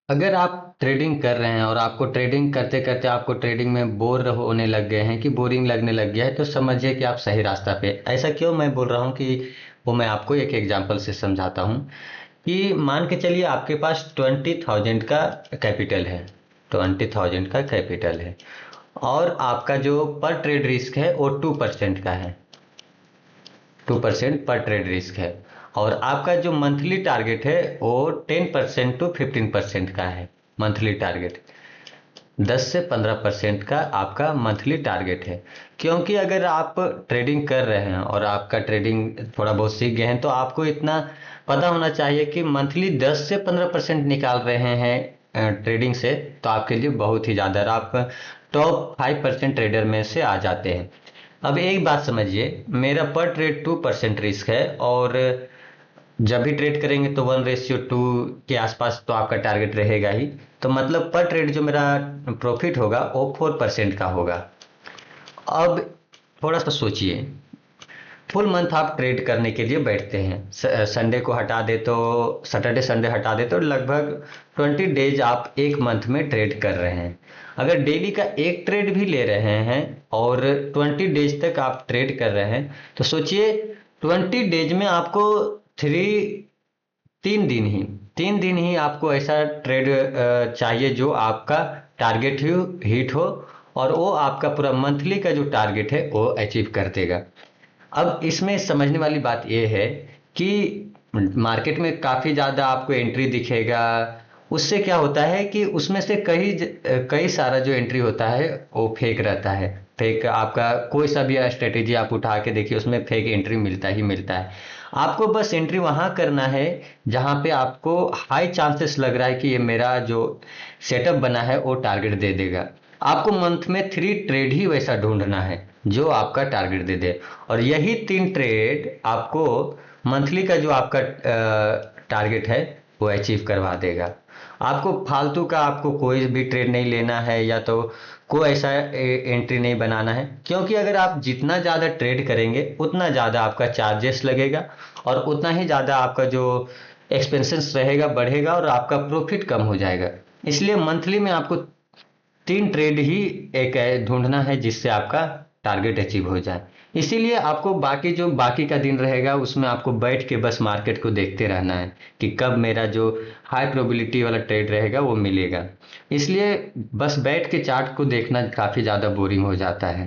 अगर आप ट्रेडिंग कर रहे हैं और आपको ट्रेडिंग करते करते आपको ट्रेडिंग में बोर होने लग गए हैं कि बोरिंग लगने लग गया है, तो समझिए कि आप सही रास्ता पे। ऐसा क्यों मैं बोल रहा हूँ कि वो मैं आपको एक एग्जांपल से समझाता हूँ। कि मान के चलिए आपके पास 20,000 का कैपिटल है। 20,000 का कैपिटल है और आपका जो पर ट्रेड रिस्क है वो 2% का है। 2% पर ट्रेड रिस्क है। और आपका जो मंथली टारगेट है वो 10% टू 15% का है। मंथली टारगेट 10 से 15% का आपका मंथली टारगेट है। क्योंकि अगर आप ट्रेडिंग कर रहे हैं और आपका ट्रेडिंग थोड़ा बहुत सीख गए हैं, तो आपको इतना पता होना चाहिए कि मंथली 10 से 15% निकाल रहे हैं ट्रेडिंग से, तो आपके लिए बहुत ही ज़्यादा, आप टॉप 5% ट्रेडर में से आ जाते हैं। अब एक बात समझिए, मेरा पर ट्रेड 2% रिस्क है और जब भी ट्रेड करेंगे तो 1:2 के आसपास तो आपका टारगेट रहेगा ही। तो मतलब पर ट्रेड जो मेरा प्रॉफिट होगा वो 4% का होगा। अब थोड़ा सा सोचिए, फुल मंथ आप ट्रेड करने के लिए बैठते हैं, संडे को हटा दे तो, सैटरडे संडे हटा दे तो लगभग 20 डेज आप एक मंथ में ट्रेड कर रहे हैं। अगर डेली का एक ट्रेड भी ले रहे हैं और 20 डेज तक आप ट्रेड कर रहे हैं, तो सोचिए 20 डेज में आपको थ्री 3 दिन ही 3 दिन ही आपको ऐसा ट्रेड चाहिए जो आपका टारगेट हिट हो और वो आपका पूरा मंथली का जो टारगेट है वो अचीव कर देगा। अब इसमें समझने वाली बात यह है कि मार्केट में काफ़ी ज़्यादा आपको एंट्री दिखेगा। उससे क्या होता है कि उसमें से कई सारा जो एंट्री होता है वो फेक रहता है। फेक, आपका कोई सा भी स्ट्रेटेजी आप उठा के देखिए, उसमें फेक एंट्री मिलता ही मिलता है। आपको बस एंट्री वहां करना है जहां पे आपको हाई चांसेस लग रहा है कि ये मेरा जो सेटअप बना है वो टारगेट दे देगा। आपको मंथ में 3 ट्रेड ही वैसा ढूंढना है जो आपका टारगेट दे दे। और यही 3 ट्रेड आपको मंथली का जो आपका टारगेट है वो अचीव करवा देगा। आपको फालतू का आपको कोई भी ट्रेड नहीं लेना है या तो कोई ऐसा एंट्री नहीं बनाना है, क्योंकि अगर आप जितना ज़्यादा ट्रेड करेंगे उतना ज़्यादा आपका चार्जेस लगेगा और उतना ही ज़्यादा आपका जो एक्सपेंसेस रहेगा बढ़ेगा और आपका प्रॉफिट कम हो जाएगा। इसलिए मंथली में आपको 3 ट्रेड ही एक ढूंढना है जिससे आपका टारगेट अचीव हो जाए। इसीलिए आपको बाकी जो बाकी का दिन रहेगा उसमें आपको बैठ के बस मार्केट को देखते रहना है कि कब मेरा जो हाई प्रोबेबिलिटी वाला ट्रेड रहेगा वो मिलेगा। इसलिए बस बैठ के चार्ट को देखना काफ़ी ज़्यादा बोरिंग हो जाता है।